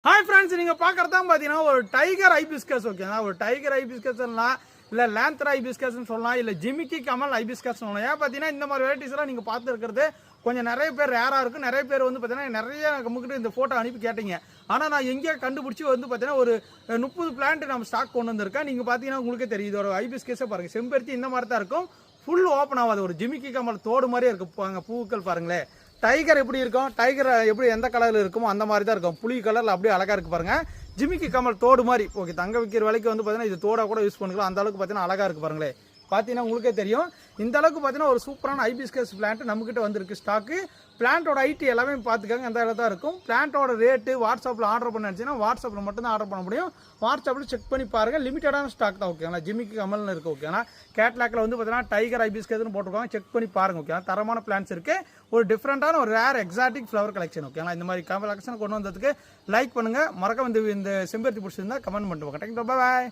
Hi friends, நீங்கள் பார்க்குறது தான் பார்த்தீங்கன்னா ஒரு டைகர் ஐபிஸ்கஸ். ஓகேங்களா, ஒரு டைகர் ஐபிஸ்கஸ்லாம் இல்லை லேந்தர் ஐபிஸ்கஸ்ன்னு சொல்லலாம், இல்லை ஜிமிக்கி கமல் ஐபிஸ்கஸ் சொல்லலாம். ஏன் பார்த்தீங்கன்னா இந்த மாதிரி வெரைட்டிஸ்லாம் நீங்கள் பார்த்து இருக்கிறது கொஞ்சம் நிறைய பேர் ரேராக இருக்கும். நிறைய பேர் வந்து பார்த்தீங்கன்னா நிறைய நம்மக்கிட்ட இந்த ஃபோட்டோ அனுப்பி கேட்டீங்க. ஆனால் நான் எங்கேயா கண்டுபிடிச்சி வந்து பார்த்தீங்கன்னா ஒரு 30 பிளான்ட் நம்ம ஸ்டாக் கொண்டு வந்திருக்கேன். நீங்கள் பார்த்தீங்கன்னா உங்களுக்கே தெரியும், இதோட ஐபிஸ்கஸை பாருங்கள். செம்பருத்தி இந்த மாதிரி தான் இருக்கும், ஃபுல் ஓப்பன் ஆகாது. ஒரு ஜிமிக்கி கமல் தோடு மாதிரியே இருக்கும். பூக்கள் பாருங்களேன். டைகர் எப்படி இருக்கும், டைகர் எப்படி எந்த கலரில் இருக்குமோ அந்த மாதிரி தான் இருக்கும். புளி கலரில் அப்படியே அழகாக இருக்குது பாருங்கள். ஜிமிக்கி கமல் தோடு மாதிரி. ஓகே, தங்க விற்கிற விலைக்கு வந்து பார்த்தீங்கன்னா இது தோடாக கூட யூஸ் பண்ணிக்கலாம். அந்த அளவுக்கு பார்த்தீங்கன்னா அழகாக இருக்குது பாருங்களேன். பார்த்தீங்கன்னா உங்களுக்கே தெரியும், இந்த அளவுக்கு பார்த்தீங்கன்னா ஒரு சூப்பரான ஐபிஸ்கஸ் பிளான்ட் நம்மக்கிட்ட வந்துருக்கு ஸ்டாக்கு. பிளான்ட்டோட ஐடி எல்லாமே பார்த்துக்காங்க, அந்த இடத்துல தான் இருக்கும். பிளான்ட்டோட ரேட்டு வாட்ஸ்அப்பில் ஆர்டர் பண்ண நினச்சின்னா வாட்ஸ்அப்பில் மட்டும் தான் ஆர்டர் பண்ண முடியும். வாட்ஸ்அப்பில் செக் பண்ணி பாருங்கள், லிமிட்டடான ஸ்டாக் தான். ஓகேங்களா, ஜிமிக்கி கமல்னு இருக்குது. ஓகேங்களா, கேட்லாக்கில் வந்து பார்த்தீங்கன்னா டைகர் ஐபிஸ்கஸ்னு போட்டிருக்காங்க, செக் பண்ணி பாருங்கள். ஓகேங்களா, தரமான பிளான்ஸ் இருக்குது. ஒரு டிஃப்ரெண்ட்டான ஒரு ரேர் எக்ஸாட்டிக் ஃப்ளவர் கலெக்ஷன். ஓகேங்களா, இந்த மாதிரி கலெக்ஷன் கொண்டு வந்ததுக்கு லைக் பண்ணுங்கள். மறக்காம இந்த செம்பருத்தி பிடிச்சிருந்தா கமெண்ட் பண்ணிட்டு போங்க. தேங்க்யூ, பாய்.